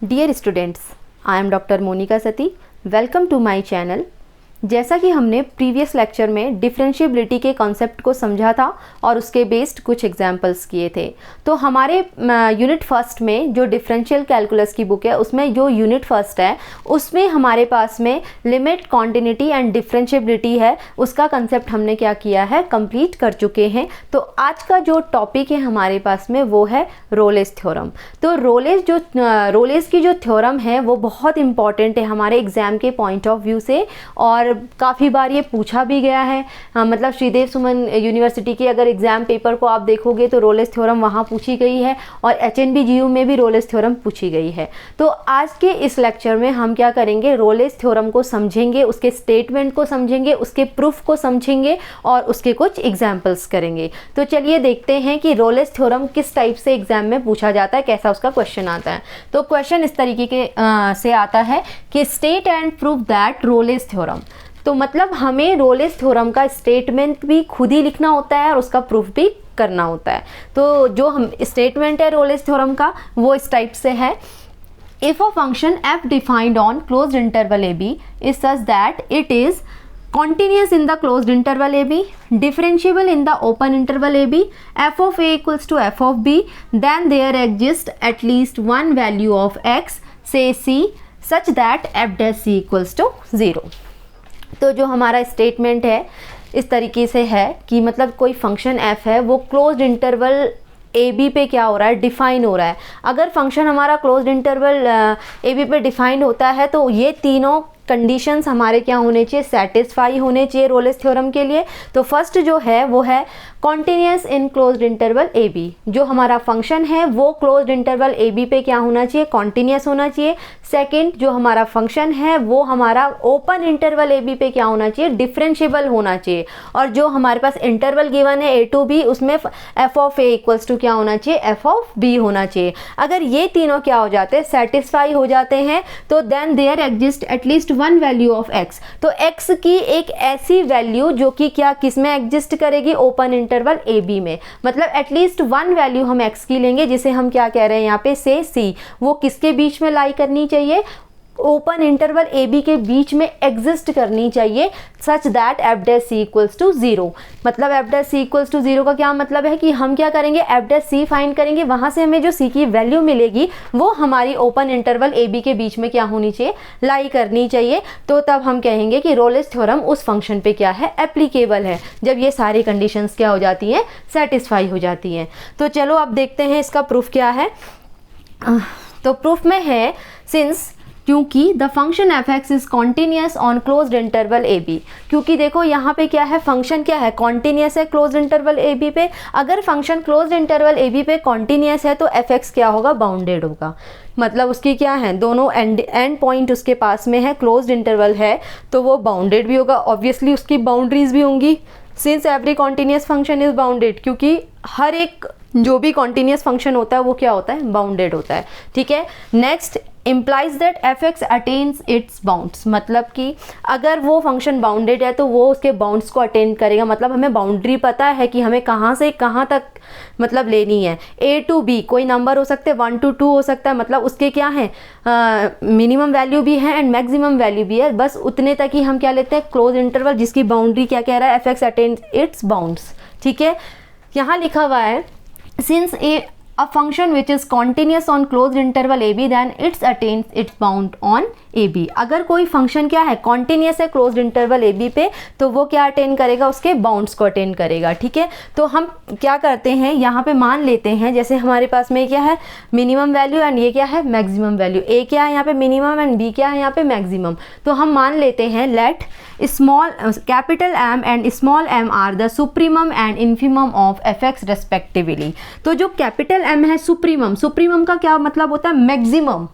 Dear students, I am doctor Monika Sati. Welcome to my channel. जैसा कि हमने प्रीवियस लेक्चर में डिफरेंशिएबिलिटी के कॉन्सेप्ट को समझा था और उसके बेस्ड कुछ एग्जांपल्स किए थे, तो हमारे यूनिट फर्स्ट में जो डिफरेंशियल कैलकुलस की बुक है उसमें जो यूनिट फर्स्ट है उसमें हमारे पास में लिमिट, कॉन्टिन्यूटी एंड डिफरेंशिएबिलिटी है, उसका कंसेप्ट हमने क्या किया है, कंप्लीट कर चुके हैं। तो आज का जो टॉपिक है हमारे पास में वो है रोलेस थ्योरम। तो रोलेस की जो थ्योरम है वो बहुत इंपॉर्टेंट है हमारे एग्जाम के पॉइंट ऑफ व्यू से, और काफ़ी बार ये पूछा भी गया है। मतलब श्रीदेव सुमन यूनिवर्सिटी के अगर एग्जाम पेपर को आप देखोगे तो रोलेस थ्योरम वहाँ पूछी गई है, और HNB-GU में भी रोलेस थ्योरम पूछी गई है। तो आज के इस लेक्चर में हम क्या करेंगे, रोलेस थ्योरम को समझेंगे, उसके स्टेटमेंट को समझेंगे, उसके प्रूफ को समझेंगे और उसके कुछ एग्जाम्पल्स करेंगे। तो चलिए देखते हैं कि रोलेस थ्योरम किस टाइप से एग्जाम में पूछा जाता है, कैसा उसका क्वेश्चन आता है। तो क्वेश्चन इस तरीके के से आता है कि state and proof that Rolle's theorem. तो मतलब हमें रोलेस थ्योरम का स्टेटमेंट भी खुद ही लिखना होता है और उसका प्रूफ भी करना होता है। तो जो हम स्टेटमेंट है रोलेस थ्योरम का वो इस टाइप से है, if a function f defined on closed interval ab is such that it is continuous in the closed interval ab, differentiable in the open interval ab, f of a equals to f of b, then there exists at least one value of x, say c, such that f dash c equals to 0। तो जो हमारा statement है इस तरीके से है कि मतलब कोई फंक्शन f है वो क्लोज्ड इंटरवल ए बी पे क्या हो रहा है, डिफाइन हो रहा है। अगर फंक्शन हमारा क्लोज्ड इंटरवल ए बी पे डिफाइन होता है तो ये तीनों कंडीशंस हमारे क्या होने चाहिए, सेटिस्फाई होने चाहिए रोलेस थ्योरम के लिए। तो फर्स्ट जो है वो है continuous in closed interval a b. जो हमारा फंक्शन है वो क्लोज्ड इंटरवल ए बी पे क्या होना चाहिए, कॉन्टिन्यूस होना चाहिए। सेकंड, जो हमारा फंक्शन है वो हमारा ओपन इंटरवल ए बी पे क्या होना चाहिए, डिफरेंशिएबल होना चाहिए। और जो हमारे पास इंटरवल गिवन है a to b उसमें f of a equals to क्या होना चाहिए, f ऑफ b होना चाहिए। अगर ये तीनों क्या हो जाते हैं, सेटिस्फाई हो जाते हैं, तो then there exist at least one value of x। तो x की एक ऐसी वैल्यू जो कि क्या किस में एग्जिस्ट करेगी, ओपन इंटरवल ए बी में। मतलब एटलीस्ट वन वैल्यू हम x की लेंगे जिसे हम क्या कह रहे हैं यहाँ पे, से c। वो किसके बीच में लाई करनी चाहिए, ओपन इंटरवल ए बी के बीच में एग्जिस्ट करनी चाहिए, such that f dash c equals to 0। मतलब f dash c equals to 0 का क्या मतलब है कि हम क्या करेंगे, एफ डैश सी फाइंड करेंगे, वहां से हमें जो सी की वैल्यू मिलेगी वो हमारी ओपन इंटरवल ए बी के बीच में क्या होनी चाहिए, लाई करनी चाहिए। तो तब हम कहेंगे कि रोलेस थ्योरम उस फंक्शन पे क्या है, एप्लीकेबल है, जब ये सारी कंडीशंस क्या हो जाती हैं, सेटिस्फाई हो जाती हैं। तो चलो अब देखते हैं इसका प्रूफ क्या है। तो प्रूफ में है, सिंस क्योंकि the function f x is continuous on closed interval a b. क्योंकि देखो यहाँ पे क्या है, फंक्शन क्या है, कॉन्टिन्यूस है क्लोज्ड इंटरवल ए बी पे। अगर function closed interval a b पे कॉन्टिन्यूस है तो एफ एक्स क्या होगा, बाउंडेड होगा। मतलब उसकी क्या है, दोनों एंड पॉइंट उसके पास में है, क्लोज्ड इंटरवल है तो वो बाउंडेड भी होगा। ऑब्वियसली उसकी बाउंड्रीज भी होंगी, since every continuous function is bounded, क्योंकि हर एक जो भी कॉन्टिन्यूस फंक्शन होता है वो क्या होता है, बाउंडेड होता है। ठीक है, next implies that f(x) attains its bounds। मतलब कि अगर वो फंक्शन बाउंडेड है तो वो उसके बाउंड्स को अटेन करेगा। मतलब हमें बाउंड्री पता है कि हमें कहाँ से कहाँ तक मतलब लेनी है। a to b कोई नंबर हो सकते हैं, 1 to 2 हो सकता है। मतलब उसके क्या है, मिनिमम वैल्यू भी है एंड मैक्सिमम वैल्यू भी है। बस उतने तक ही हम क्या लेते हैं, क्लोज इंटरवल जिसकी बाउंड्री क्या कह रहा है, f(x) attains its bounds। ठीक है, यहाँ लिखा हुआ है, since a function which is continuous on closed interval ab then it attains its bound on ab। अगर कोई फंक्शन क्या है, कॉन्टिन्यूस है क्लोज्ड इंटरवल ए बी पे, तो वो क्या अटेन करेगा, उसके बाउंड्स को अटेन करेगा। ठीक है, तो हम क्या करते हैं, यहाँ पे मान लेते हैं जैसे हमारे पास में क्या है, मिनिमम वैल्यू एंड ये क्या है, मैक्सिमम वैल्यू। ए क्या है यहाँ पे मिनिमम एंड बी क्या है यहाँ पे मैक्सिमम। तो हम मान लेते हैं let small capital M and small m are the supremum and infimum of f x respectively. तो जो कैपिटल एम है सुप्रीमम, सुप्रीमम का क्या मतलब होता है, मैक्सिमम,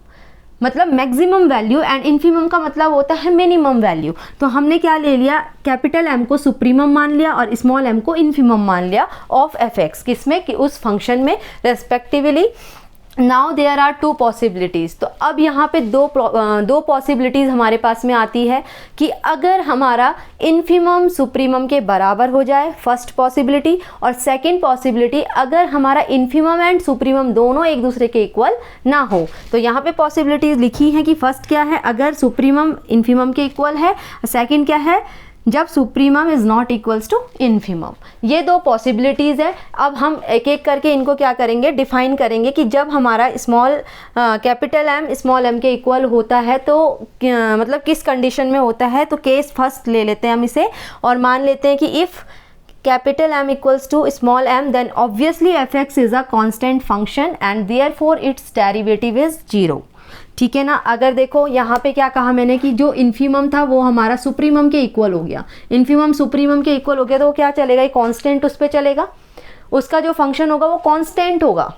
मतलब मैक्सिमम वैल्यू, एंड इन्फीमम का मतलब होता है मिनिमम वैल्यू। तो हमने क्या ले लिया, कैपिटल एम को सुप्रीमम मान लिया और स्मॉल एम को इन्फीमम मान लिया ऑफ एफ एक्स, किसमें कि उस फंक्शन में respectively. Now there are two possibilities. तो अब यहाँ पे दो पॉसिबिलिटीज़ हमारे पास में आती है कि अगर हमारा इन्फीमम सुप्रीमम के बराबर हो जाए, फर्स्ट पॉसिबिलिटी, और सेकंड पॉसिबिलिटी अगर हमारा इन्फीमम एंड सुप्रीमम दोनों एक दूसरे के इक्वल ना हो। तो यहाँ पे पॉसिबिलिटीज़ लिखी हैं कि फर्स्ट क्या है, अगर सुप्रीमम इन्फीमम के इक्वल है, सेकेंड क्या है, जब supremum is not equals to infimum. ये दो पॉसिबिलिटीज़ है। अब हम एक एक करके इनको क्या करेंगे, डिफाइन करेंगे कि जब हमारा कैपिटल एम स्मॉल एम के इक्वल होता है तो मतलब किस कंडीशन में होता है। तो केस फर्स्ट ले लेते हैं हम इसे और मान लेते हैं कि if capital M equals to small m then obviously fx is a constant function and therefore its derivative is 0। ठीक है ना। अगर देखो यहाँ पे क्या कहा मैंने कि जो इन्फीमम था वो हमारा सुप्रीमम के इक्वल हो गया, इन्फीमम सुप्रीमम के इक्वल हो गया तो वो क्या चलेगा, ये कांस्टेंट उस पर चलेगा, उसका जो फंक्शन होगा वो कांस्टेंट होगा,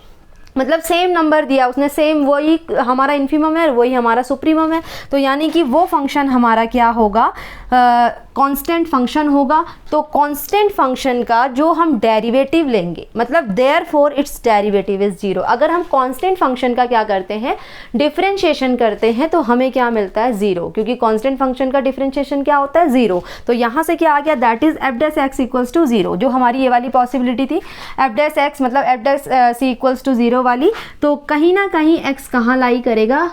मतलब सेम नंबर दिया उसने, सेम वही हमारा इन्फीमम है वही हमारा सुप्रीमम है, तो यानी कि वो फंक्शन हमारा क्या होगा, कांस्टेंट फंक्शन होगा। तो कांस्टेंट फंक्शन का जो हम डेरिवेटिव लेंगे, मतलब देयरफॉर इट्स डेरिवेटिव इज 0। अगर हम कांस्टेंट फंक्शन का क्या करते हैं, डिफरेंशिएशन करते हैं, तो हमें क्या मिलता है 0, क्योंकि कांस्टेंट फंक्शन का डिफरेंशिएशन क्या होता है 0। तो यहाँ से क्या आ गया, that is f dash x equals to 0, जो हमारी ये वाली पॉसिबिलिटी थी, एफ डैश एक्स मतलब f dash c equals to 0 वाली। तो कहीं ना कहीं x कहाँ लाई करेगा,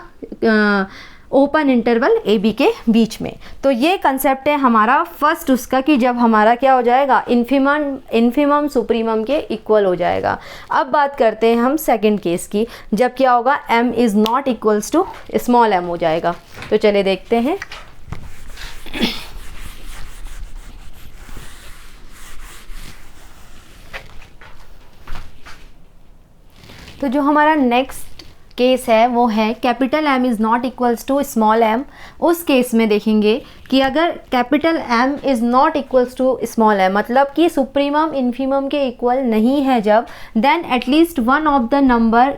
ओपन इंटरवल ए बी के बीच में। तो ये कंसेप्ट है हमारा फर्स्ट उसका कि जब हमारा क्या हो जाएगा, इन्फीमम सुप्रीमम के इक्वल हो जाएगा। अब बात करते हैं हम सेकंड केस की, जब क्या होगा, m is not equals to small m हो जाएगा। तो चले देखते हैं। तो जो हमारा नेक्स्ट केस है वो है capital M is not equals to small m। उस केस में देखेंगे कि अगर capital M is not equals to small m मतलब कि सुप्रीमम इन्फीमम के इक्वल नहीं है जब, then at least one of the number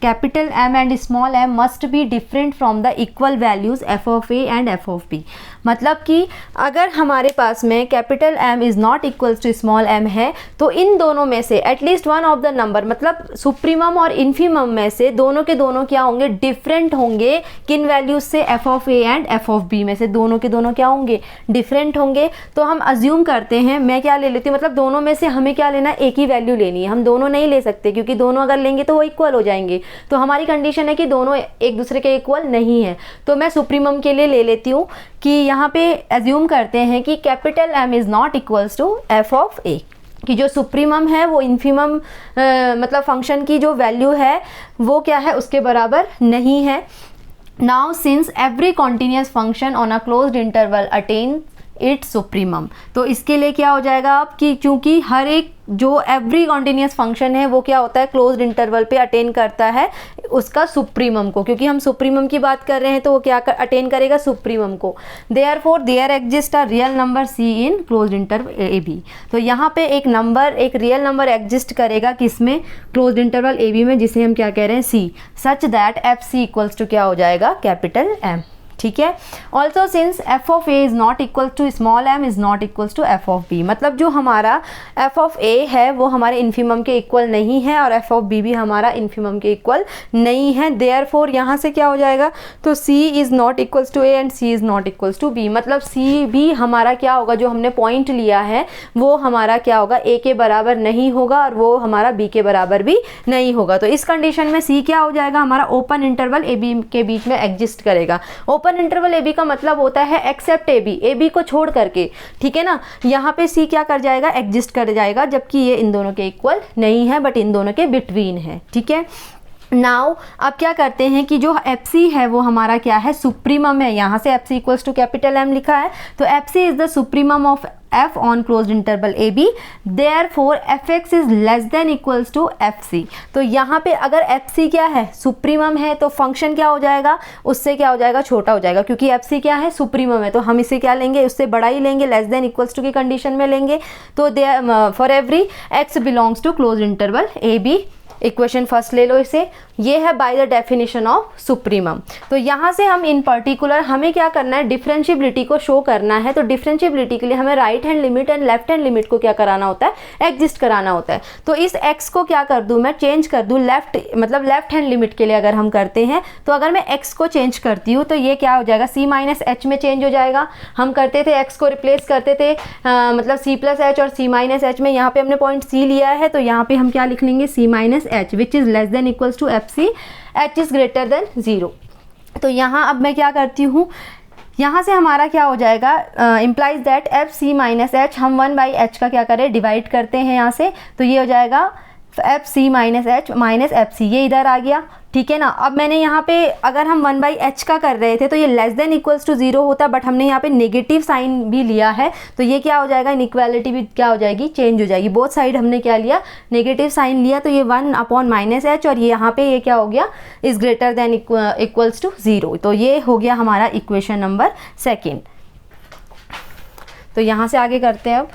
capital M and small m must be different from the equal values f of a and f of b। मतलब कि अगर हमारे पास में capital M is not equals to small m है तो इन दोनों में से at least one of the number, मतलब सुप्रीमम और इन्फीमम में से दोनों के दोनों क्या होंगे, डिफरेंट होंगे। किन वैल्यूज़ से, f of a and f of b में से दोनों के दोनों क्या होंगे, डिफरेंट होंगे। तो हम अज्यूम करते हैं, मैं क्या ले लेती हूँ, मतलब दोनों में से हमें क्या लेना, एक ही वैल्यू लेनी है। हम दोनों नहीं ले सकते क्योंकि दोनों अगर लेंगे तो वो इक्वल हो जाएंगे। तो हमारी कंडीशन है कि दोनों एक दूसरे के इक्वल नहीं है। तो मैं सुप्रीमम के लिए ले लेती हूँ कि यहाँ पे एज्यूम करते हैं कि capital M is not equals to f of a, कि जो सुप्रीमम है वो इन्फीमम मतलब फंक्शन की जो वैल्यू है वो क्या है, उसके बराबर नहीं है। Now since every continuous function on a closed interval attain it's supremum, तो इसके लिए क्या हो जाएगा अब कि चूंकि हर एक जो एवरी कॉन्टिन्यूस फंक्शन है वो क्या होता है, क्लोज्ड इंटरवल पे अटेन करता है उसका सुप्रीमम को, क्योंकि हम सुप्रीमम की बात कर रहे हैं तो वो क्या अटेन करेगा, सुप्रीमम को। Therefore there exist a real number c in closed interval a b. तो यहाँ पे एक नंबर, एक रियल नंबर एग्जिस्ट करेगा किसमें, क्लोज्ड इंटरवल ए बी में, जिसे हम क्या कह रहे हैं c, such that f c equals to क्या हो जाएगा, कैपिटल M। ठीक है। Also since f of a is not equal to small m is not equals to f of b, मतलब जो हमारा f ऑफ a है वो हमारे इन्फीमम के इक्वल नहीं है और f ऑफ b भी हमारा इन्फीमम के इक्वल नहीं है। देयरफॉर यहाँ से क्या हो जाएगा, तो c is not equals to a and c is not equals to b, मतलब c भी हमारा क्या होगा, जो हमने पॉइंट लिया है वो हमारा क्या होगा, a के बराबर नहीं होगा और वो हमारा b के बराबर भी नहीं होगा। तो इस कंडीशन में c क्या हो जाएगा, हमारा ओपन इंटरवल a b के बीच में एग्जिस्ट करेगा। ओपन इंटरवल ए बी का मतलब होता है एक्सेप्ट ए बी को छोड़ करके, ठीक है ना। यहाँ पे सी क्या कर जाएगा, एग्जिस्ट कर जाएगा, जबकि ये इन दोनों के इक्वल नहीं है बट इन दोनों के बिटवीन है। ठीक है। नाउ अब क्या करते हैं कि जो एफ सी है वो हमारा क्या है, सुप्रीमम है। यहाँ से f c equals to capital M लिखा है, तो f c is the supremum of f on closed interval a b, therefore f x is less than equals to f c. तो यहाँ पे अगर एफ सी क्या है, सुप्रीमम है, तो फंक्शन क्या हो जाएगा, उससे क्या हो जाएगा, छोटा हो जाएगा, क्योंकि एफ सी क्या है, सुप्रीमम है, तो हम इसे क्या लेंगे, उससे बड़ा ही लेंगे, लेस देन इक्वल्स टू की कंडीशन में लेंगे। तो for every x belongs to closed interval a b equation first ले लो इसे, ये है by the definition of supremum. तो यहाँ से हम इन पर्टिकुलर हमें क्या करना है, डिफरेंशिएबिलिटी को शो करना है। तो डिफरेंशिएबिलिटी के लिए हमें right hand limit and left hand limit को क्या कराना होता है, एग्जिस्ट कराना होता है। तो इस x को क्या कर दूँ मैं, चेंज कर दूँ लेफ्ट, मतलब लेफ्ट हैंड लिमिट के लिए अगर हम करते हैं तो अगर मैं x को चेंज करती हूँ तो ये क्या हो जाएगा, c माइनस एच में चेंज हो जाएगा। हम करते थे x को रिप्लेस करते थे मतलब c प्लस एच और c माइनस एच में, यहाँ पे हमने पॉइंट c लिया है तो यहाँ पे हम क्या लिख लेंगे, c minus h which is less than equals to f c, h is greater than 0। तो यहाँ अब मैं क्या करती हूँ, यहाँ से हमारा क्या हो जाएगा, implies that f c minus h, हम 1/h का क्या करें, डिवाइड करते हैं यहाँ से, तो ये हो जाएगा f c minus h minus f c, ये इधर आ गया, ठीक है ना। अब मैंने यहाँ पे अगर हम 1/h का कर रहे थे तो ये लेस देन इक्वल्स टू 0 होता, बट हमने यहाँ पे नेगेटिव साइन भी लिया है तो ये क्या हो जाएगा, इनइक्वालिटी भी क्या हो जाएगी, चेंज हो जाएगी। बोथ साइड हमने क्या लिया, नेगेटिव साइन लिया, तो ये 1/-h और ये यहाँ पे ये क्या हो गया, is greater than equals to 0। तो ये हो गया हमारा इक्वेशन नंबर 2। तो यहाँ से आगे करते हैं अब।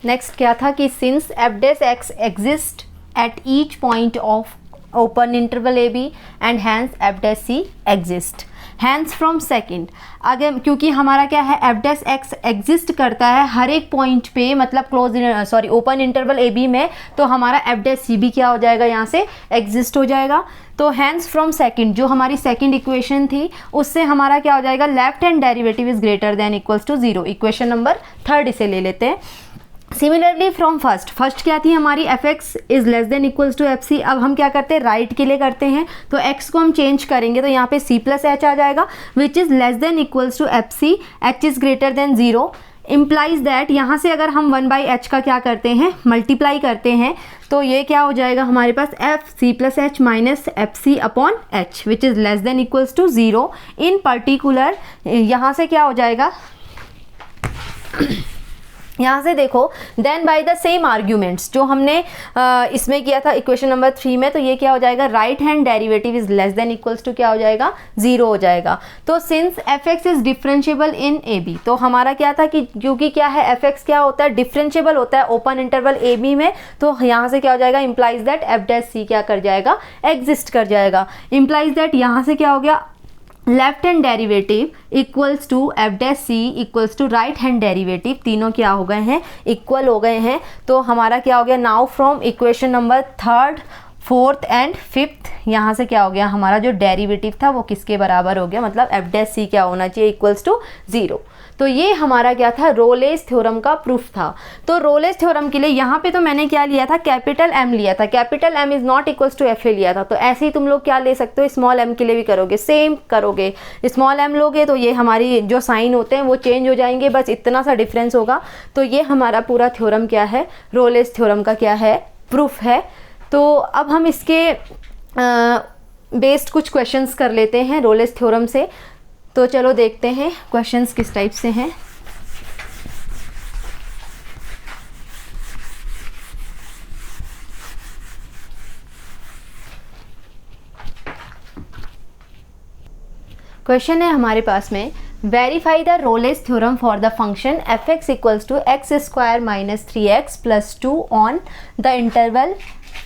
नेक्स्ट क्या था कि since f dash x exist at each point of open interval a b and hence f dash c exist hence from second, अगर क्योंकि हमारा क्या है, एफ डैश एक्स एग्जिस्ट करता है हर एक पॉइंट पे, मतलब ओपन इंटरवल ए बी में, तो हमारा एफ डैश सी भी क्या हो जाएगा, यहाँ से एग्जिस्ट हो जाएगा। तो हैंस फ्रॉम सेकंड, जो हमारी सेकंड इक्वेशन थी उससे हमारा क्या हो जाएगा, left hand derivative is greater than equals to 0। Equation number 3 इसे ले लेते हैं। सिमिलरली फ्रॉम फर्स्ट क्या थी हमारी, f x is less than equals to f c. अब हम क्या करते हैं, राइट के लिए करते हैं, तो x को हम चेंज करेंगे तो यहाँ पे c प्लस एच आ जाएगा which is less than equals to f c, h is greater than 0। Implies that यहाँ से अगर हम 1/h का क्या करते हैं, मल्टीप्लाई करते हैं, तो ये क्या हो जाएगा हमारे पास, f c plus h minus f c upon h which is less than equals to 0। In particular यहाँ से क्या हो जाएगा, यहाँ से देखो, then by the same arguments जो हमने इसमें किया था इक्वेशन नंबर 3 में, तो ये क्या हो जाएगा, right hand derivative is less than equals to क्या हो जाएगा, 0 हो जाएगा। तो since f x is differentiable in a b, तो हमारा क्या था कि क्योंकि क्या है, एफ एक्स क्या होता है, डिफरेंशिएबल होता है ओपन इंटरवल ए बी में, तो यहाँ से क्या हो जाएगा, इम्प्लाइज दैट एफ डैश सी क्या कर जाएगा, एग्जिस्ट कर जाएगा। इम्प्लाइज दैट यहाँ से क्या हो गया, left hand derivative equals to f dash c equals to right hand derivative, तीनों क्या हो गए हैं, इक्वल हो गए हैं। तो हमारा क्या हो गया, now from equation number 3, 4th and 5th, यहाँ से क्या हो गया, हमारा जो डेरिवेटिव था वो किसके बराबर हो गया, मतलब एफ डैश सी क्या होना चाहिए, इक्वल्स टू 0। तो ये हमारा क्या था, रोलेस थ्योरम का प्रूफ था। तो रोलेस थ्योरम के लिए यहाँ पे तो मैंने क्या लिया था, कैपिटल एम लिया था, capital M is not equals to f a लिया था। तो ऐसे ही तुम लोग क्या ले सकते हो, स्मॉल एम के लिए भी करोगे, सेम करोगे, स्मॉल एम लोगे तो ये हमारी जो साइन होते हैं वो चेंज हो जाएंगे, बस इतना सा डिफरेंस होगा। तो ये हमारा पूरा थ्योरम क्या है, रोलेस थ्योरम का क्या है, प्रूफ है। तो अब हम इसके बेस्ड कुछ क्वेश्चंस कर लेते हैं रोलेस थ्योरम से। तो चलो देखते हैं क्वेश्चंस किस टाइप से हैं। क्वेश्चन है हमारे पास में, verify the Rolle's theorem for the function f x equals to x square minus 3x plus 2 on the interval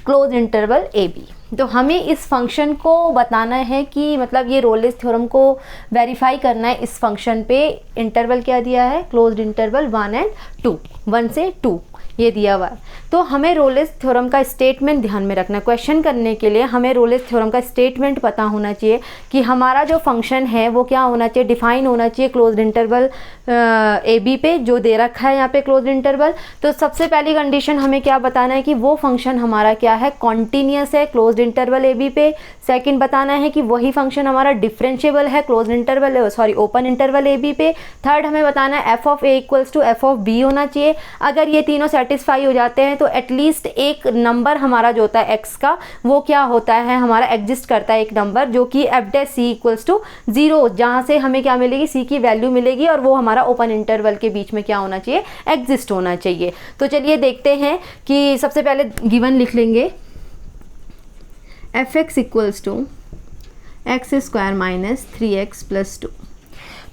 close interval a b. तो हमें इस फंक्शन को बताना है कि मतलब ये रोलेस थ्योरम को वेरीफाई करना है इस फंक्शन पे। इंटरवल क्या दिया है, क्लोज्ड इंटरवल 1 and 2, 1 से 2 ये दिया हुआ है। तो हमें रोलेस थ्योरम का स्टेटमेंट ध्यान में रखना है। क्वेश्चन करने के लिए हमें रोलेस थ्योरम का स्टेटमेंट पता होना चाहिए कि हमारा जो फंक्शन है वो क्या होना चाहिए, डिफाइन होना चाहिए क्लोज्ड इंटरवल ए बी पे जो दे रखा है यहाँ पे क्लोज्ड इंटरवल। तो सबसे पहली कंडीशन हमें क्या बताना है कि वो फंक्शन हमारा क्या है, कॉन्टीन्यूअस है क्लोज्ड इंटरवल ए बी पे। सेकंड बताना है कि वही फंक्शन हमारा डिफरेंशिएबल है closed interval open interval a b पे। थर्ड हमें बताना है f of a equals to f of b होना चाहिए। अगर ये तीनों सेटिस्फाई हो जाते हैं तो एटलीस्ट एक नंबर हमारा जो होता है एक्स का वो क्या होता है, हमारा एग्जिस्ट करता है एक नंबर जो कि f dash c equals to 0, जहाँ से हमें क्या मिलेगी, सी की वैल्यू मिलेगी और वो हमारा ओपन इंटरवल के बीच में क्या होना चाहिए, एग्जिस्ट होना चाहिए। तो चलिए देखते हैं कि सबसे पहले गिवन लिख लेंगे f x equals to x square minus 3x plus 2।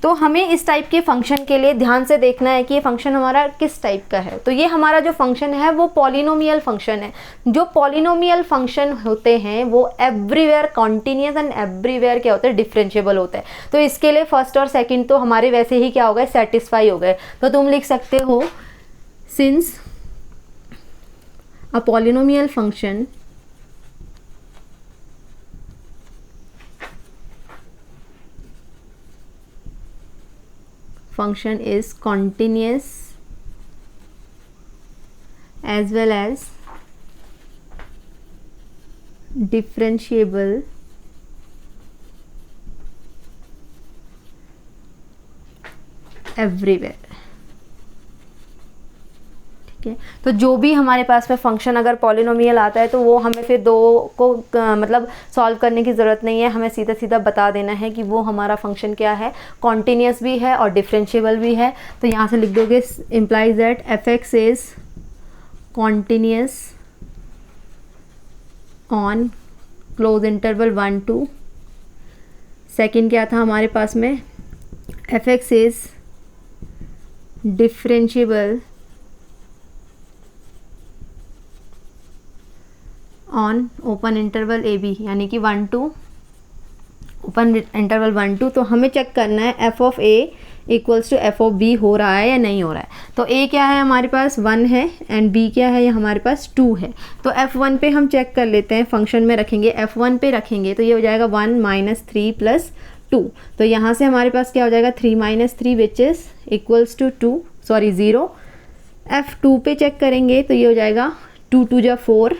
तो हमें इस टाइप के फंक्शन के लिए ध्यान से देखना है कि ये फंक्शन हमारा किस टाइप का है। तो ये हमारा जो फंक्शन है वो पॉलिनोमियल फंक्शन है। जो पॉलिनोमियल फंक्शन होते हैं वो एवरीवेयर कॉन्टिन्यूस एंड एवरीवेयर क्या होते हैं, डिफरेंशिएबल होता है। तो इसके लिए फर्स्ट और सेकंड तो हमारे वैसे ही क्या हो गए, सेटिस्फाई हो गए। तो तुम लिख सकते हो since a polynomial function is continuous as well as differentiable everywhere। ठीक है, तो जो भी हमारे पास में फंक्शन अगर पॉलिनोमियल आता है तो वो हमें फिर दो को मतलब सॉल्व करने की ज़रूरत नहीं है, हमें सीधा सीधा बता देना है कि वो हमारा फंक्शन क्या है, कॉन्टिन्यूस भी है और डिफरेंशिएबल भी है। तो यहाँ से लिख दोगे implies that f x is continuous on close interval 1 2। Second क्या था हमारे पास में, f x is differentiable on open interval a b, यानी कि 1 2, ओपन इंटरवल 1 2। तो हमें चेक करना है f of a equals to f of b हो रहा है या नहीं हो रहा है। तो ए क्या है हमारे पास 1 है एंड बी क्या है, ये हमारे पास 2 है। तो f1 पे हम चेक कर लेते हैं, फंक्शन में रखेंगे, f1 पे रखेंगे तो ये हो जाएगा 1 - 3 + 2। तो यहाँ से हमारे पास क्या हो जाएगा 3 - 3 which is equals to 0। f2 पे चेक करेंगे तो ये हो जाएगा 2 2 जा 4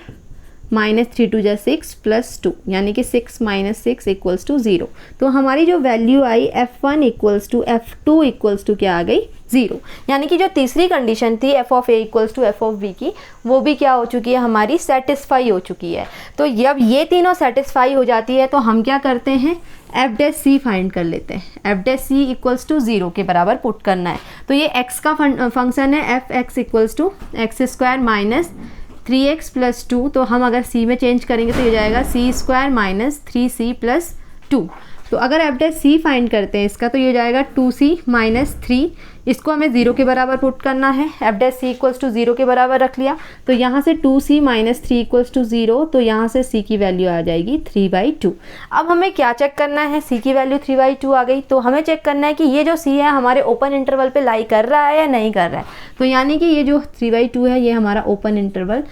-3 2 जा 6 + 2, यानी कि 6 - 6 इक्वल्स टू 0। तो हमारी जो वैल्यू आई f1 equals to f2 equals to क्या आ गई 0, यानी कि जो तीसरी कंडीशन थी f of a equals to f of b की, वो भी क्या हो चुकी है हमारी, सेटिस्फाई हो चुकी है। तो जब ये तीनों सेटिस्फाई हो जाती है तो हम क्या करते हैं, एफ डैश सी फाइंड कर लेते हैं। F dash c equals to 0 के बराबर पुट करना है। तो ये x का फंक्शन है, F x equals to x² - 3x + 2। तो हम अगर c में चेंज करेंगे तो ये जाएगा c² - 3c + 2। तो अगर एफ डैश सी फाइंड करते हैं इसका तो ये हो जाएगा 2c - 3, इसको हमें 0 के बराबर पुट करना है। F dash c equals to 0 के बराबर रख लिया, तो यहाँ से 2c - 3 इक्वल्स टू 0, तो यहाँ से c की वैल्यू आ जाएगी 3/2। अब हमें क्या चेक करना है, c की वैल्यू 3/2 आ गई, तो हमें चेक करना है कि ये जो c है हमारे ओपन इंटरवल पे लाई कर रहा है या नहीं कर रहा है। तो यानी कि ये जो 3/2 है ये हमारा ओपन इंटरवल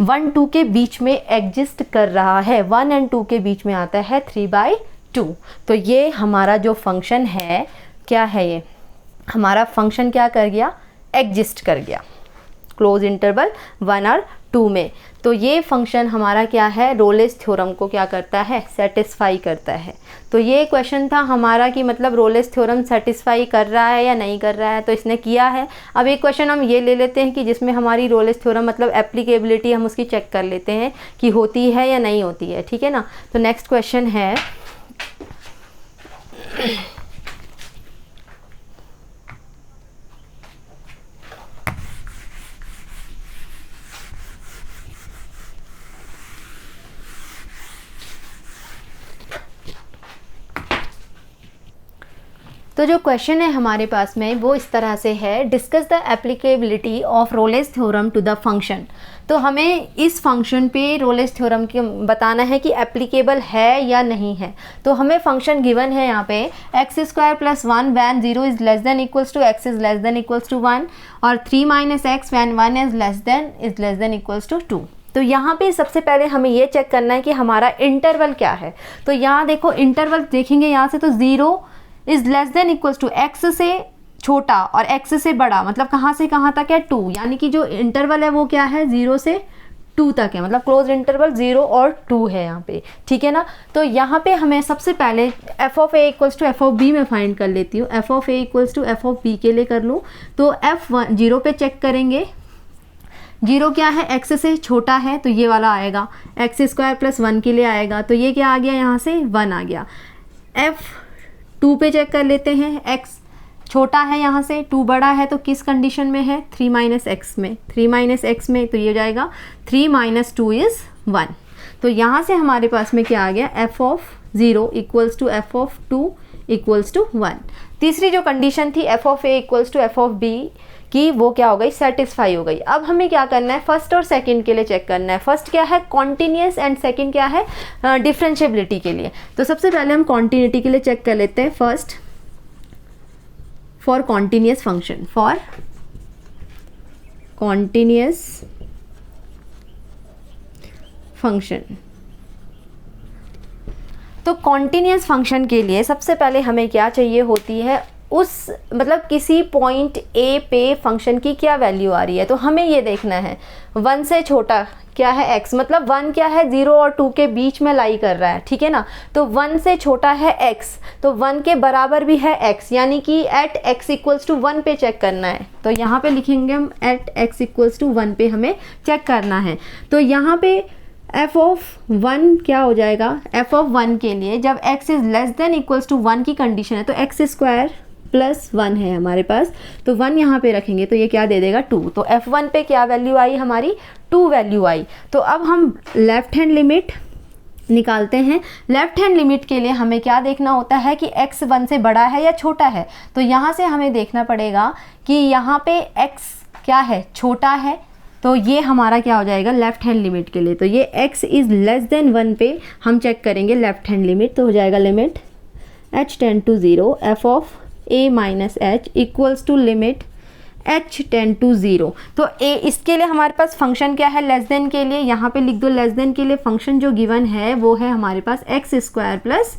1 2 के बीच में एग्जिस्ट कर रहा है, 1 और 2 के बीच में आता है 3/2। तो ये हमारा जो फंक्शन है क्या है, ये हमारा फंक्शन क्या कर गया, एग्जिस्ट कर गया क्लोज इंटरवल 1 और 2 में। तो ये फंक्शन हमारा क्या है, रोलेस थ्योरम को क्या करता है, सेटिस्फाई करता है। तो ये क्वेश्चन था हमारा कि मतलब रोलेस थ्योरम सेटिस्फाई कर रहा है या नहीं कर रहा है, तो इसने किया है। अब एक क्वेश्चन हम ये ले लेते हैं कि जिसमें हमारी रोलेस थ्योरम मतलब एप्लीकेबिलिटी हम उसकी चेक कर लेते हैं कि होती है या नहीं होती है, ठीक है ना। तो नेक्स्ट क्वेश्चन है तो जो क्वेश्चन है हमारे पास में वो इस तरह से है, discuss the applicability of Rolle's theorem to the function. तो हमें इस फंक्शन पे रोलेस थ्योरम के बताना है कि एप्लीकेबल है या नहीं है। तो हमें फंक्शन गिवन है यहाँ पे x² + 1 when 0 is less than equals to x is less than equals to 1 और 3 - x when 1 is less than equals to 2। तो यहाँ पे सबसे पहले हमें ये चेक करना है कि हमारा इंटरवल क्या है। तो यहाँ देखो इंटरवल देखेंगे यहाँ से, तो 0 is less than equals to x से छोटा और x से बड़ा, मतलब कहाँ से कहाँ तक है 2, यानी कि जो इंटरवल है वो क्या है 0 से 2 तक है, मतलब क्लोज इंटरवल 0 और 2 है यहाँ पे, ठीक है ना। तो यहाँ पे हमें सबसे पहले f of a equals to f of b में फाइंड कर लेती हूँ। F of a equals to f of b के लिए कर लूँ तो f1 0 पे चेक करेंगे, 0 क्या है x से छोटा है तो ये वाला आएगा, x² + 1 के लिए आएगा तो ये क्या आ गया यहाँ से 1 आ गया। f2 पे चेक कर लेते हैं, x छोटा है यहाँ से, 2 बड़ा है तो किस कंडीशन में है 3 - x में, 3 - x में तो ये हो जाएगा 3 - 2 इज़ 1। तो यहाँ से हमारे पास में क्या आ गया f of 0 equals to f of 2 equals to 1। तीसरी जो कंडीशन थी f of a equals to f of b की, वो क्या हो गई, सेटिस्फाई हो गई। अब हमें क्या करना है, फर्स्ट और सेकंड के लिए चेक करना है। फर्स्ट क्या है, कॉन्टिन्यूस, एंड सेकंड क्या है, डिफरेंशिएबिलिटी के लिए। तो सबसे पहले हम कॉन्टिन्यूटी के लिए चेक कर लेते हैं। First for continuous function, for continuous function. तो कॉन्टिन्यूस फंक्शन के लिए सबसे पहले हमें क्या चाहिए होती है, उस मतलब किसी पॉइंट ए पे फंक्शन की क्या वैल्यू आ रही है। तो हमें ये देखना है 1 से छोटा क्या है x, मतलब 1 क्या है 0 और 2 के बीच में लाई कर रहा है, ठीक है ना। तो 1 से छोटा है x, तो 1 के बराबर भी है x, यानी कि एट x इक्वल्स टू 1 पे चेक करना है। तो यहाँ पे लिखेंगे हम एट x इक्वल्स टू 1 पे हमें चेक करना है। तो यहाँ पे f ऑफ 1 क्या हो जाएगा, f ऑफ 1 के लिए जब x is less than equals to 1 की कंडीशन है, तो x स्क्वायर प्लस 1 है हमारे पास, तो 1 यहाँ पे रखेंगे तो ये क्या दे देगा 2। तो f1 पे क्या वैल्यू आई हमारी, 2 वैल्यू आई। तो अब हम लेफ्ट हैंड लिमिट निकालते हैं। लेफ्ट हैंड लिमिट के लिए हमें क्या देखना होता है कि x 1 से बड़ा है या छोटा है। तो यहाँ से हमें देखना पड़ेगा कि यहाँ पे x क्या है, छोटा है, तो ये हमारा क्या हो जाएगा लेफ्ट हैंड लिमिट के लिए। तो ये x इज़ लेस देन 1 पे हम चेक करेंगे लेफ्ट हैंड लिमिट, तो हो जाएगा limit h tend to 0 f of a minus h equals to limit h tend to 0। तो a इसके लिए हमारे पास फंक्शन क्या है, लेस देन के लिए यहाँ पे लिख दो, लेस देन के लिए फंक्शन जो गिवन है वो है हमारे पास x स्क्वायर प्लस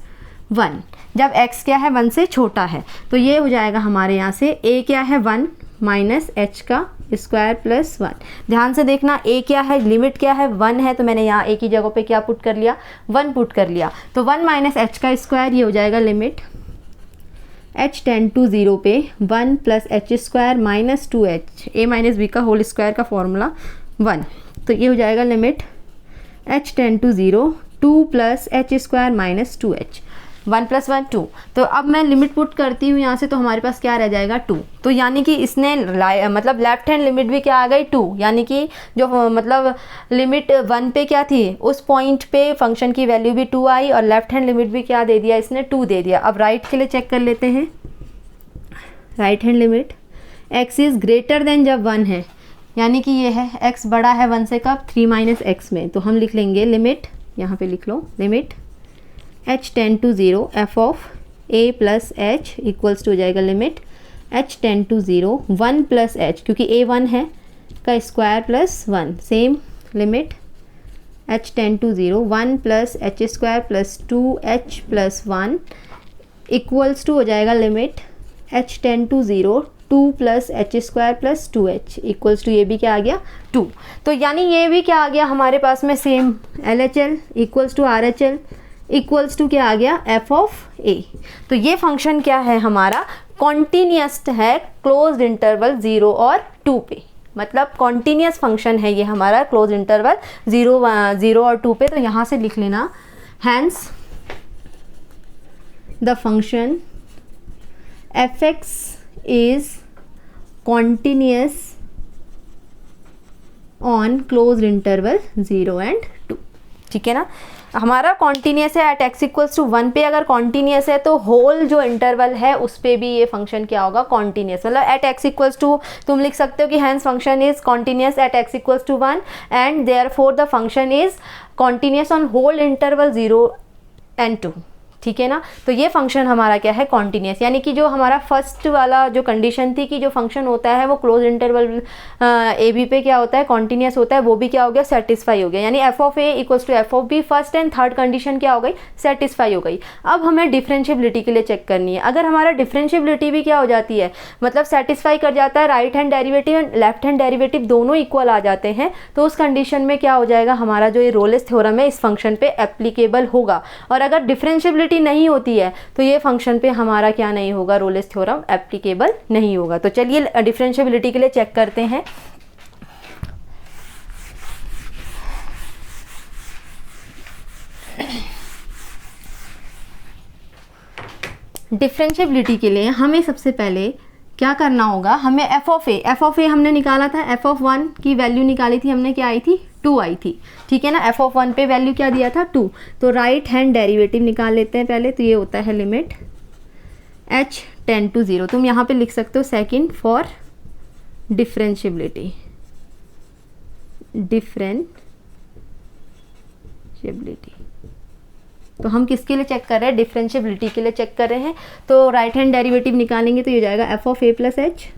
1, जब x क्या है 1 से छोटा है। तो ये हो जाएगा हमारे यहाँ से a क्या है 1 माइनस h का स्क्वायर प्लस 1। ध्यान से देखना a क्या है, लिमिट क्या है 1 है, तो मैंने यहाँ a की जगह पे क्या पुट कर लिया, 1 पुट कर लिया। तो 1 माइनस h का स्क्वायर, ये हो जाएगा लिमिट h टेंड टू 0 पे 1 plus h square minus 2h, a minus b का होल स्क्वायर का फॉर्मूला 1। तो ये हो जाएगा limit h tend to 0 2 plus h square minus 2h, 1 plus 1 2। तो अब मैं लिमिट पुट करती हूँ यहाँ से, तो हमारे पास क्या रह जाएगा 2। तो यानी कि इसने मतलब लेफ्ट हैंड लिमिट भी क्या आ गई 2, यानी कि जो मतलब लिमिट 1 पे क्या थी, उस पॉइंट पे फंक्शन की वैल्यू भी 2 आई, और लेफ्ट हैंड लिमिट भी क्या दे दिया इसने 2 दे दिया। अब राइट के लिए चेक कर लेते हैं। Right hand limit x is greater then जब 1 है, यानी कि ये है x बड़ा है 1 से कब, 3 माइनस x में। तो हम लिख लेंगे लिमिट, यहाँ पे लिख लो limit h tend to 0 f of a plus h equals to हो जाएगा limit h tend to 0 1 plus h, क्योंकि a 1 है, का square plus 1, same limit h tend to 0 1 plus h square plus 2h plus 1 equals to हो जाएगा limit h tend to 0 2 plus h square plus 2h equals to, ये भी क्या आ गया 2। तो यानी ये भी क्या आ गया हमारे पास में same LHL equals to RHL equals to क्या आ गया f ऑफ a। तो ये फंक्शन क्या है हमारा, कॉन्टीन्यूअस है क्लोज्ड इंटरवल 0 और 2 पे, मतलब कॉन्टीन्यूअस फंक्शन है ये हमारा क्लोज इंटरवल 0 और 2 पे। तो यहाँ से लिख लेना hence the function f(x) is continuous on closed interval 0 and 2, ठीक है ना। हमारा कॉन्टीन्यूअस है एट x इक्वल्स टू 1 पे, अगर कॉन्टीन्यूअस है तो होल जो इंटरवल है उस पे भी ये फंक्शन क्या होगा, कॉन्टीन्यूअस। मतलब एट x इक्वल्स टू तुम लिख सकते हो कि hence function is continuous at x equals to 1 and therefore the function is continuous on whole interval 0 and 2, ठीक है ना। तो ये फंक्शन हमारा क्या है, कॉन्टीन्यूअस, यानी कि जो हमारा फर्स्ट वाला जो कंडीशन थी कि जो फंक्शन होता है वो क्लोज इंटरवल ए बी पे क्या होता है, कॉन्टीन्यूअस होता है, वो भी क्या हो गया, सेटिस्फाई हो गया। यानी f of a equals to f of b, first and third condition क्या हो गई, सेटिस्फाई हो गई। अब हमें डिफरेंशिएबिलिटी के लिए चेक करनी है। अगर हमारा डिफरेंशिएबिलिटी भी क्या हो जाती है, मतलब सेटिस्फाई कर जाता है, right hand derivative and left hand derivative दोनों इक्वल आ जाते हैं, तो उस कंडीशन में क्या हो जाएगा, हमारा जो ये रोलेस थ्योरम है इस फंक्शन पे एप्लीकेबल होगा। और अगर डिफरेंशिएबिलिटी नहीं होती है तो ये फंक्शन पे हमारा क्या नहीं होगा, रोलेस थ्योरम एप्लीकेबल नहीं होगा। तो चलिए डिफरेंशिएबिलिटी के लिए चेक करते हैं। डिफरेंशिएबिलिटी के लिए हमें सबसे पहले क्या करना होगा, हमें एफ ऑफ ए हमने निकाला था, एफ ऑफ 1 की वैल्यू निकाली थी हमने, क्या आई थी, 2 आई थी, ठीक है ना। एफ ऑफ 1 पे वैल्यू क्या दिया था, 2। तो राइट हैंड डेरिवेटिव निकाल लेते हैं पहले। तो ये होता है लिमिट h टेंड टू 0, तुम यहाँ पे लिख सकते हो सेकंड फॉर डिफरेंशिएबिलिटी, तो हम किसके लिए चेक कर रहे हैं, डिफरेंशिएबिलिटी के लिए चेक कर रहे हैं। तो राइट हैंड डेरिवेटिव निकालेंगे तो ये जाएगा F of A plus h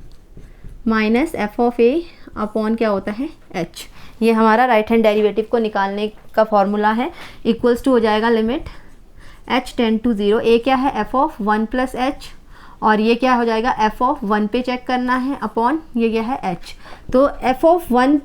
minus f of A upon क्या होता है एच। ये हमारा राइट हैंड डेरिवेटिव को निकालने का फॉर्मूला है। इक्वल्स टू हो जाएगा लिमिट h टेंड टू 0, ए क्या है एफ ऑफ 1 प्लस एच, और ये क्या हो जाएगा एफ ऑफ 1 पे चेक करना है अपॉन ये क्या है h। तो एफ ऑफ 1,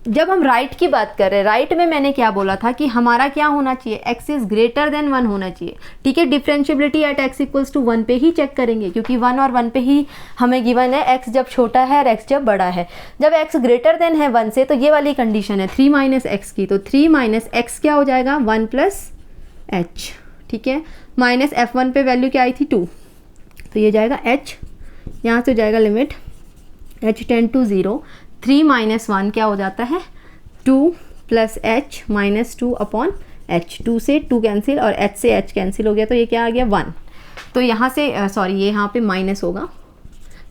जब हम राइट की बात कर रहे हैं, राइट में मैंने क्या बोला था कि हमारा क्या होना चाहिए, x इज ग्रेटर देन 1 होना चाहिए। ठीक है, differentiability at x equals to 1 पे ही चेक करेंगे, क्योंकि 1 और 1 पे ही हमें गिवन है x जब छोटा है और x जब बड़ा है। जब x ग्रेटर देन है 1 से, तो ये वाली कंडीशन है 3 माइनस एक्स की, तो 3 माइनस एक्स क्या हो जाएगा 1 प्लस एच। ठीक है, माइनस f1 पे वैल्यू क्या आई थी 2, तो ये जाएगा h, यहाँ से हो जाएगा limit h tend to 0, 3 minus 1 क्या हो जाता है 2 plus h minus 2 upon h, 2 से 2 कैंसिल और h से h कैंसिल हो गया, तो ये क्या आ गया 1। तो यहाँ से सॉरी ये यहाँ पे माइनस होगा,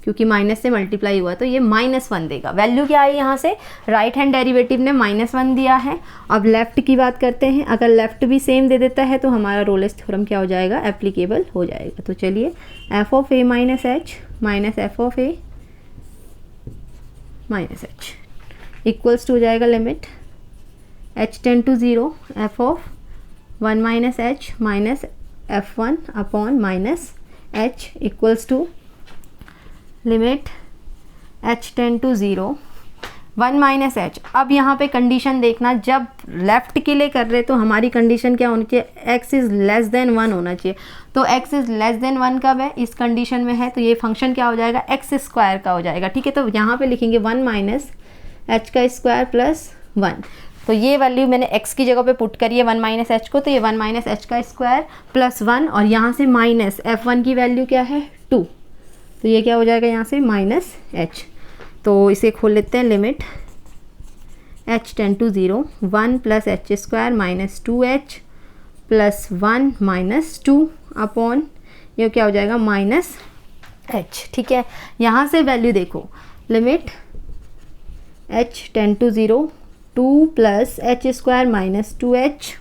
क्योंकि माइनस से मल्टीप्लाई हुआ, तो ये -1 देगा। वैल्यू क्या आई यहाँ से, राइट हैंड डेरिवेटिव ने -1 दिया है। अब लेफ़्ट की बात करते हैं, अगर लेफ़्ट भी सेम दे देता है तो हमारा रोलेस थ्योरम क्या हो जाएगा, एप्लीकेबल हो जाएगा। तो चलिए f of a minus h minus f of a minus h equals to हो जाएगा limit h tend to 0 f of 1 minus h minus f1 upon minus h equals to limit h tend to 0 1 minus h. अब यहाँ पे condition देखना, जब left के लिए कर रहे तो हमारी कंडीशन क्या होनी चाहिए, x इज़ लेस देन 1 होना चाहिए। तो x इज़ लेस देन 1 कब है, इस कंडीशन में है, तो ये फंक्शन क्या हो जाएगा एक्स स्क्वायर का हो जाएगा। ठीक है, तो यहाँ पे लिखेंगे 1 माइनस एच का स्क्वायर प्लस 1, तो ये वैल्यू मैंने x की जगह पे पुट करी है 1 माइनस एच को, तो ये 1 माइनस एच का स्क्वायर प्लस 1, और यहाँ से माइनस f1 की वैल्यू क्या है 2, तो ये क्या हो जाएगा यहाँ से माइनस h। तो इसे खोल लेते हैं, limit h tend to 0 1 plus h square minus 2h plus 1 minus 2 upon ये क्या हो जाएगा माइनस h। ठीक है, यहाँ से वैल्यू देखो, limit h tend to 0 2 plus h square minus 2h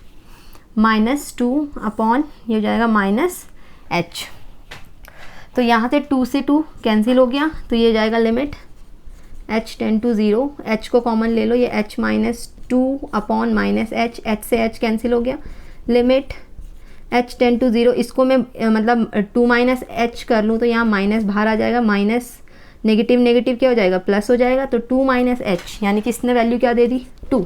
minus 2 upon ये हो जाएगा माइनस h। तो यहाँ से 2 से 2 कैंसिल हो गया, तो ये जाएगा limit h tend to 0, h को कॉमन ले लो, ये h minus 2 upon minus h, h से h कैंसिल हो गया, लिमिट h टेंड टू 0, इसको मैं मतलब 2 माइनस h कर लूँ तो यहाँ माइनस बाहर आ जाएगा, माइनस नेगेटिव नेगेटिव क्या हो जाएगा प्लस हो जाएगा, तो 2 माइनस एच, यानी कि इसने वैल्यू क्या दे दी 2।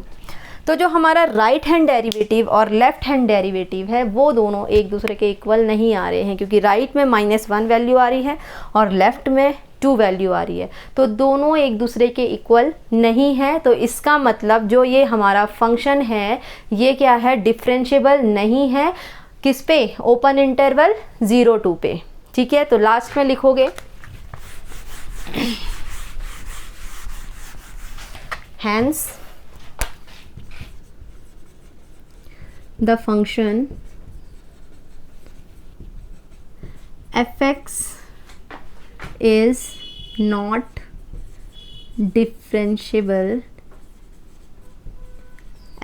तो जो हमारा राइट हैंड डेरिवेटिव और लेफ्ट हैंड डेरिवेटिव है वो दोनों एक दूसरे के इक्वल नहीं आ रहे हैं, क्योंकि राइट में -1 वैल्यू आ रही है और लेफ्ट में 2 वैल्यू आ रही है, तो दोनों एक दूसरे के इक्वल नहीं है। तो इसका मतलब जो ये हमारा फंक्शन है ये क्या है, डिफरेंशिएबल नहीं है। किस पे, ओपन इंटरवल 0-2 पे। ठीक है, तो लास्ट में लिखोगे hence the function fx is not differentiable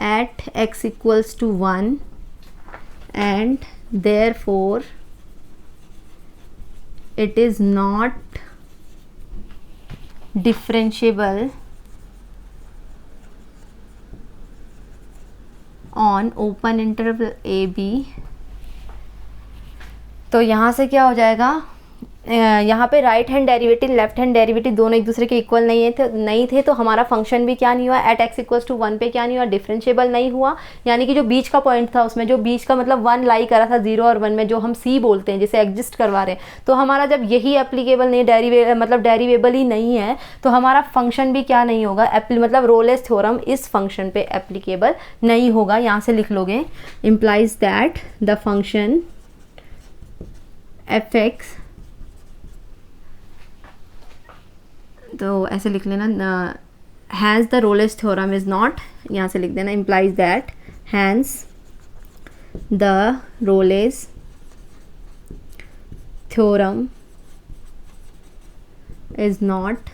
at x equals to 1 and therefore it is not differentiable on open interval AB। तो यहाँ से क्या हो जाएगा, यहाँ पे right hand derivative left hand derivative दोनों एक दूसरे के इक्वल नहीं थे, तो हमारा फंक्शन भी क्या नहीं हुआ, एट x इक्वल्स टू 1 पे क्या नहीं हुआ, डिफरेंशिएबल नहीं हुआ। यानी कि जो बीच का पॉइंट था उसमें, जो बीच का मतलब 1 लाई करा था 0 और 1 में, जो हम c बोलते हैं जिसे एग्जिस्ट करवा रहे हैं, तो हमारा जब यही एप्लीकेबल नहीं, डेरिवेबल ही नहीं है, तो हमारा फंक्शन भी क्या नहीं होगा, मतलब रोलेस थ्योरम इस फंक्शन पे एप्लीकेबल नहीं होगा। यहाँ से लिख लोगे, implies that the function fx, तो ऐसे लिख लेना, hence the Rolle's theorem is not, यहाँ से लिख देना, implies that hence the Rolle's theorem is not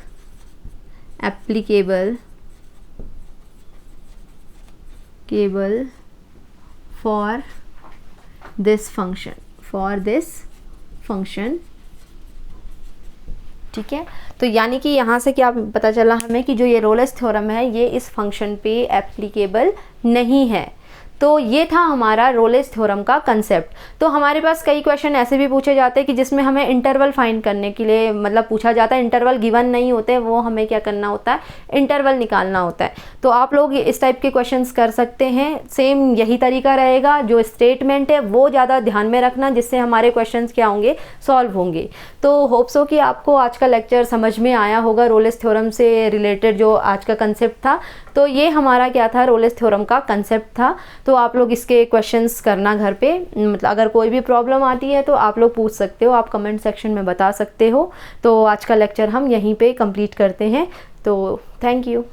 applicable for this function। ठीक है, तो यानी कि यहाँ से क्या पता चला हमें कि जो ये रोलेस थ्योरम है ये इस फंक्शन पे एप्लीकेबल नहीं है। तो ये था हमारा रोलेस थ्योरम का कंसेप्ट। तो हमारे पास कई क्वेश्चन ऐसे भी पूछे जाते हैं कि जिसमें हमें इंटरवल फाइंड करने के लिए मतलब पूछा जाता है, इंटरवल गिवन नहीं होते, वो हमें क्या करना होता है, इंटरवल निकालना होता है। तो आप लोग इस टाइप के क्वेश्चंस कर सकते हैं। सेम यही तरीका रहेगा, जो स्टेटमेंट है वो ज़्यादा ध्यान में रखना, जिससे हमारे क्वेश्चंस क्या होंगे, सॉल्व होंगे। तो होप्स हो कि आपको आज का लेक्चर समझ में आया होगा, रोलेस थ्योरम से रिलेटेड जो आज का कंसेप्ट था। तो ये हमारा क्या था, रोलेस थ्योरम का कंसेप्ट था। तो आप लोग इसके क्वेश्चंस करना घर पे, मतलब अगर कोई भी प्रॉब्लम आती है तो आप लोग पूछ सकते हो, आप कमेंट सेक्शन में बता सकते हो। तो आज का लेक्चर हम यहीं पे कंप्लीट करते हैं। तो थैंक यू।